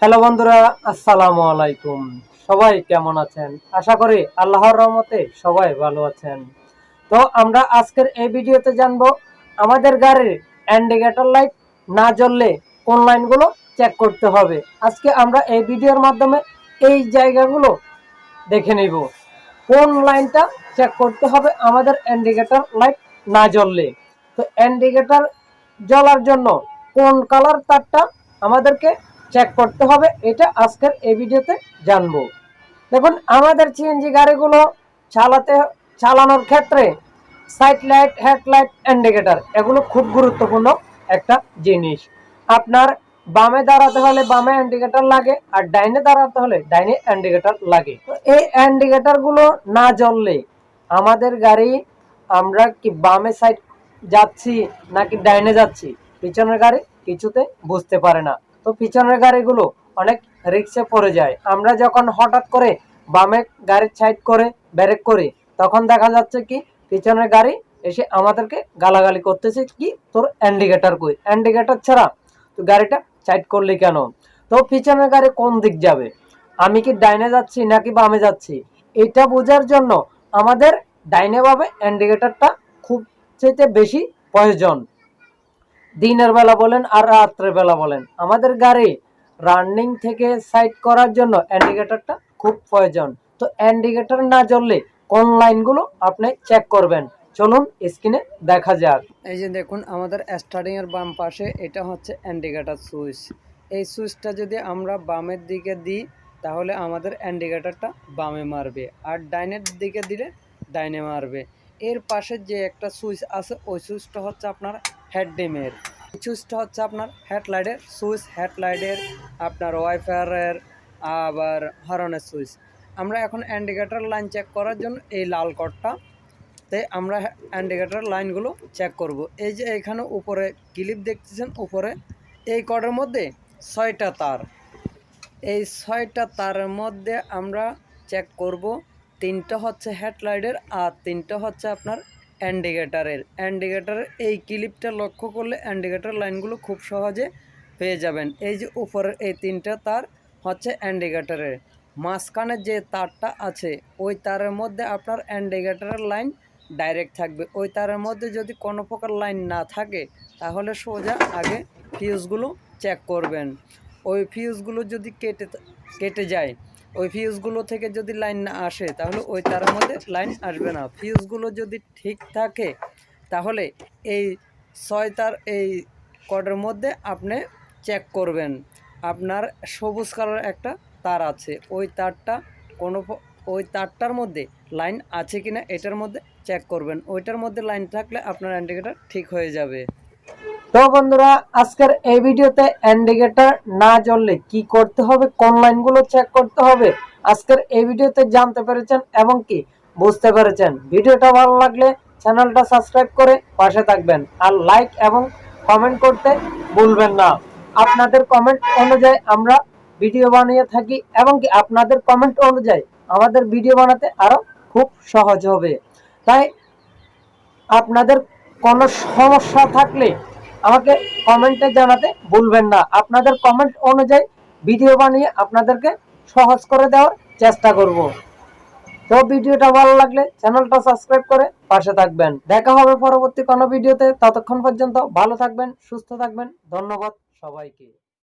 Hello বন্ধুরা, আসসালামু আলাইকুম। সবাই কেমন আছেন? আশা করি আল্লাহর রহমতে সবাই ভালো আছেন। তো আমরা আজকের এই ভিডিওতে জানবো আমাদের গাড়ির ইন্ডিকেটর লাইট না জ্বললে কোন লাইনগুলো চেক করতে হবে। আজকে আমরা এই ভিডিওর মাধ্যমে এই জায়গাগুলো দেখে নিব কোন লাইনটা চেক করতে হবে আমাদের ইন্ডিকেটর লাইট না জ্বললে। তো ইন্ডিকেটর জ্বলার জন্য কোন কালার তারটা আমাদেরকে চেক করতে হবে এটা আজকের এই ভিডিওতে জানবো। দেখুন, আমাদের সিএনজি গাড়িগুলো চালানোর ক্ষেত্রে সাইড লাইট, হেডলাইট, ইন্ডিকেটর এগুলো খুব গুরুত্বপূর্ণ একটা জিনিস। আপনার বামে দাঁড়াতে হলে বামে ইন্ডিকেটর লাগে, আর ডাইনে দাঁড়াতে হলে ডাইনে ইন্ডিকেটর লাগে। তো এই ইন্ডিকেটর গুলো না জ্বললে আমাদের গাড়ি, আমরা কি বামে সাইড যাচ্ছি নাকি ডাইনে যাচ্ছি, পিছনের গাড়ি কিছুতে বুঝতে পারে না। তো পিছনের গাড়িগুলো অনেক রিস্কে পড়ে যায়। আমরা যখন হঠাৎ করে বামে গাড়ির সাইড করে ব্রেক করি, তখন দেখা যাচ্ছে কি পিছনের গাড়ি এসে আমাদেরকে গালাগালি করতেছে, কি তোর ইন্ডিকেটর কই, ইন্ডিকেটর ছাড়া তুই গাড়িটা সাইড করলি কেন। তো পিছনের গাড়ি কোন দিক যাবে, আমি কি ডাইনে যাচ্ছি নাকি বামে যাচ্ছি, এটা বোঝার জন্য আমাদের ডাইনে বামে ইন্ডিকেটরটা খুব চাইতে বেশি প্রয়োজন। দিনের বেলা বলেন আর রাত্রের বেলা বলেন, আমাদের গাড়ি রানিং থেকে সাইড করার জন্য ইন্ডিকেটরটা খুব প্রয়োজন। তো ইন্ডিকেটর না জ্বললে কোন লাইনগুলো আপনি চেক করবেন, চলুন স্ক্রিনে দেখা যাক। এই যে দেখুন, আমাদের স্টার্টিং এর বাম পাশে এটা হচ্ছে ইন্ডিকেটর সুইচ। এই সুইচটা যদি আমরা বামের দিকে দিই তাহলে আমাদের ইন্ডিকেটরটা বামে মারবে, আর ডাইনের দিকে দিলে ডাইনে মারবে। এর পাশে যে একটা সুইচ আছে ওই সুইচটা হচ্ছে আপনার হেডডিমের, সুইচটা হচ্ছে আপনার হেডলাইটের সুইচ, হেডলাইটের আপনার ওয়াইফারের আবার হর্নের সুইচ। আমরা এখন ইন্ডিকেটর লাইন চেক করার জন্য এই লাল কর্ডটা তাই আমরা ইন্ডিকেটর লাইনগুলো চেক করব। এই যে এখানে উপরে ক্লিপ দেখতেছেন, উপরে এই কর্ডের মধ্যে 6টা তার। এই 6টা তারের মধ্যে আমরা চেক করব, 3টা হচ্ছে হেডলাইটের আর 3টা হচ্ছে আপনার ইন্ডিকেটরের। এই ক্লিপটা লক্ষ্য করলে ইন্ডিকেটর লাইনগুলো খুব সহজে পেয়ে যাবেন। এই যে উপরের এই 3টা তার হচ্ছে ইন্ডিকেটরের, মাঝখানে যে তারটা আছে ওই তারের মধ্যে আপনার ইন্ডিকেটরের লাইন ডাইরেক্ট থাকবে। ওই তারের মধ্যে যদি কোনো প্রকার লাইন না থাকে তাহলে সোজা আগে ফিউজগুলো চেক করবেন। ওই ফিউজগুলো যদি কেটে যায়, ওই ফিউজগুলো থেকে যদি লাইন না আসে তাহলে ওই তারের মধ্যে লাইন আসবে না। ফিউজগুলো যদি ঠিক থাকে তাহলে এই 6 তার এই কর্ডের মধ্যে আপনি চেক করবেন। আপনার সবুজ কালার একটা তার আছে, ওই তারটার মধ্যে লাইন আছে কিনা এটার মধ্যে চেক করবেন। ওইটার মধ্যে লাইন থাকলে আপনার ইন্ডিকেটর ঠিক হয়ে যাবে। তো বন্ধুরা, আজকের এই ভিডিওতে ইন্ডিকেটর না জ্বললে কি করতে হবে, কোন লাইনগুলো চেক করতে হবে, আজকের এই ভিডিওতে জানতে পেরেছেন এবং কি বুঝতে পেরেছেন। ভিডিওটা ভালো লাগলে চ্যানেলটা সাবস্ক্রাইব করে পাশে থাকবেন, আর লাইক এবং কমেন্ট করতে ভুলবেন না। আপনাদের কমেন্ট অনুযায়ী আমরা ভিডিও বানিয়ে থাকি এবং কি আপনাদের কমেন্ট অনুযায়ী আমাদের ভিডিও বানাতে আরো খুব সহজ হবে। তাই আপনাদের কোনো সমস্যা থাকলে আমাকে কমেন্টে জানাতে ভুলবেন না। আপনাদের কমেন্ট অনুযায়ী ভিডিও বানিয়ে আপনাদেরকে সহজ করে দেওয়ার চেষ্টা করব। তো ভিডিওটা ভালো লাগলে চ্যানেলটা সাবস্ক্রাইব করে পাশে থাকবেন। দেখা হবে পরবর্তী কোনো ভিডিওতে। ততক্ষণ পর্যন্ত ভালো থাকবেন, সুস্থ থাকবেন। ধন্যবাদ সবাইকে।